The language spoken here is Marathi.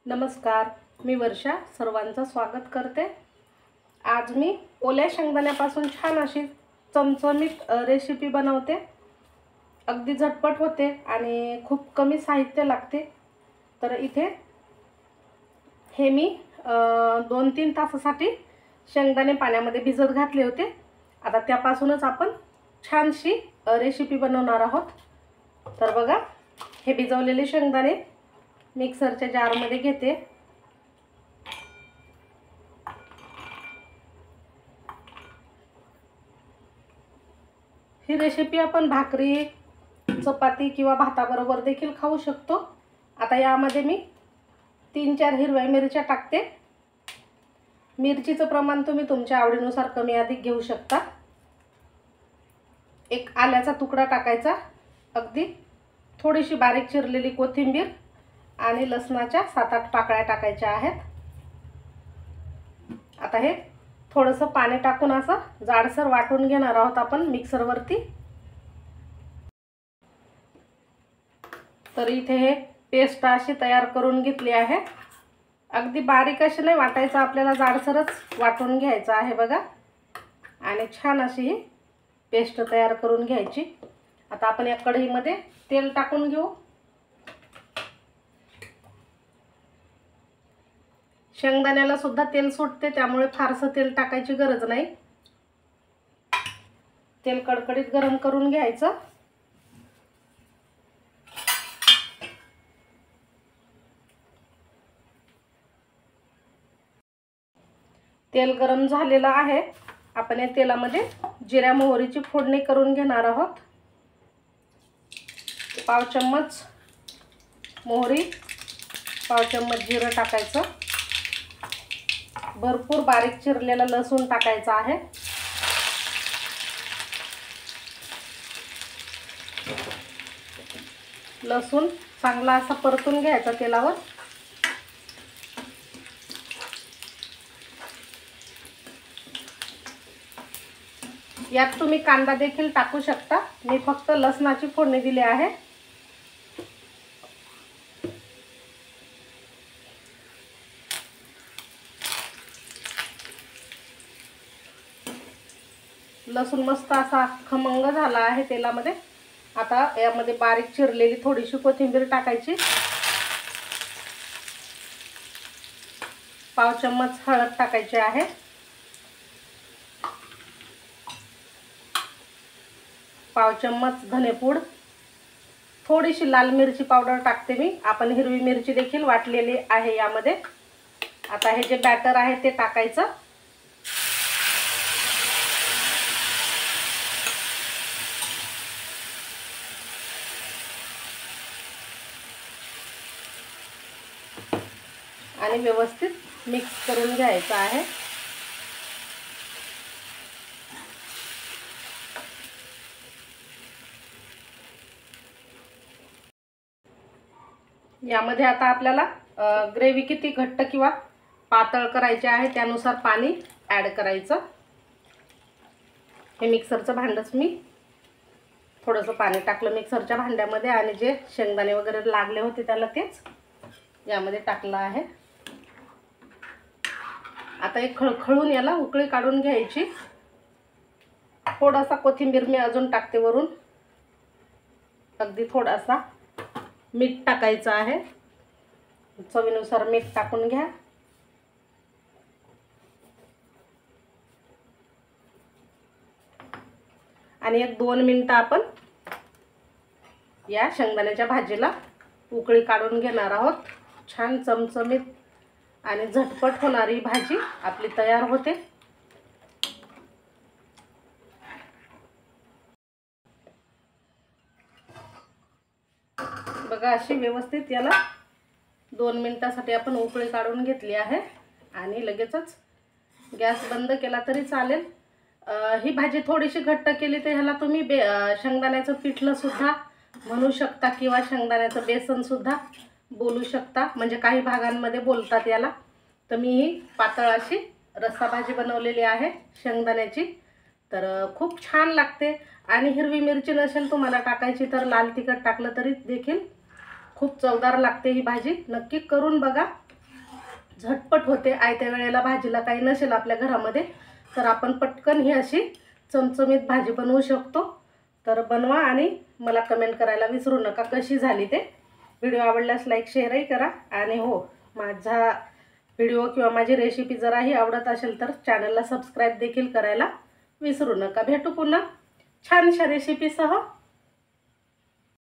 नमस्कार, मी वर्षा सर्वांचं स्वागत करते। आज मी ओल्या शेंगदाण्यापासून छान अशी चमचमीत रेसिपी बनवते। अगदी झटपट होते आणि खूप कमी साहित्य लागते। तर इथे हे मी 2-3 तासासाठी शेंगदाणे पाण्यामध्ये भिजत घातले होते। आता त्यापासूनच आपण छानशी रेसिपी बनवणार आहोत। तर बघा, हे भिजवलेले शेंगदाणे मिक्सरच्या जारमध्ये घेते। ही रेसिपी आपण भाकरी, चपाती किंवा भाताबरोबर देखील खाऊ शकतो। आता यामध्ये मी 3-4 हिरव्या मिरच्या टाकते। मिरचीचं प्रमाण तुम्ही तुमच्या आवडीनुसार कमी अधिक घेऊ शकता। एक आल्याचा तुकडा टाकायचा, अगदी थोडीशी बारीक चिरलेली कोथिंबीर आणि लसणाच्या 7-8 पाकळ्या टाकायच्या आहेत। आता हे थोडंसं पाणी टाकून असं जाडसर वाटून घेणार आहोत आपण मिक्सरवरती। तर इथे हे पेस्ट अशी तयार करून घेतली आहे। अगदी बारीक अशी नाही वाटायचं, आपल्याला जाडसरच वाटून घ्यायचं आहे बघा। आणि छान अशी ही पेस्ट तयार करून घ्यायची। आता आपण या कढईमध्ये तेल टाकून घेऊ। शेंगदाण्याला सुद्धा तेल सुटते, त्यामुळे फारसं तेल टाकायची गरज नाही। तेल कडकडीत गरम करून घ्यायचं। तेल गरम झालेलं आहे। आपण या तेलामध्ये जिऱ्या मोहरीची फोडणी करून घेणार आहोत। 1/2 चम्मच मोहरी, 1/2 चम्मच जिरं टाकायचं। भरपूर बारीक चिरलेला लसूण टाकायचा आहे। लसूण चांगला असा परतून घ्यायचा तेलावर। यात तुम्ही कांदा देखील टाकू शकता, मी फक्त लसणाची फोडणी दिली आहे। लसूण मस्त असा खमंग झाला आहे तेलामध्ये। आता यामध्ये बारीक चिरलेली थोडीशी कोथिंबीर टाकायची। 1/2 चम्मच हळद टाकायची आहे। 1/2 चम्मच धनेपूड, थोडीशी लाल मिरची पावडर टाकते मी। आपण हिरवी मिरची देखील वाटलेली आहे यामध्ये। आता हे जे बॅटर आहे ते टाकायचं। आणि व्यवस्थित मिक्स करून घ्यायचं आहे। यामध्ये आता आपल्याला ग्रेव्ही किती घट्ट किंवा पातळ करायची आहे त्यानुसार पाणी ॲड करायचं। हे मिक्सरचं भांडच मी थोडंसं पाणी टाकलं मिक्सरच्या भांड्यामध्ये, आणि जे शेंगदाणे वगैरे लागले होते त्याला तेच यामध्ये टाकलं आहे। आता एक खळखळून याला उकळी काढून घ्यायची। थोडासा कोथिंबीर मी अजून टाकते वरून। अगदी थोडासा मीठ टाकायचं आहे, चवीनुसार मीठ टाकून घ्या। आणि 1-2 मिनिटं आपण या शेंगदाण्याच्या भाजीला उकळी काढून घेणार आहोत। छान चमचमीत आणि झटपट होणारी भाजी आपली तयार होते। बघा, अशी व्यवस्थित याला 2 मिनिटासाठी आपण उकळी काढून घेतली आहे आणि लगेचच गॅस बंद केला तरी चालेल। ही भाजी थोडीशी घट्ट केली तर ह्याला तुम्ही शेंगदाण्याचं पिठलं सुद्धा म्हणू शकता किंवा शेंगदाण्याचं बेसन सुद्धा बोलू शकता, म्हणजे काही भागांमध्ये बोलतात याला। तर मी ही पातळ अशी रस्सा भाजी बनवलेली आहे शेंगदाण्याची। तर खूप छान लागते। आणि हिरवी मिरची नसेल तुम्हाला टाकायची तर लाल तिखट टाकलं तरी देखील खूप चवदार लागते ही भाजी। नक्की करून बघा झटपट होते. आयत्या वेळेला भाजीला काही नसेल आपल्या घरामध्ये तर आपण पटकन ही अशी चमचमीत भाजी बनवू शकतो. तर बनवा आणि मला कमेंट करायला विसरू नका कशी झाली ते. व्हिडिओ आवडल्यास लाईक शेअरही करा. आणि हो, माझा व्हिडिओ किंवा माझी रेसिपी जराही आवडत असेल तर चॅनलला सबस्क्राईब देखील करायला विसरू नका. भेटू पुन्हा छानशा रेसिपीसह.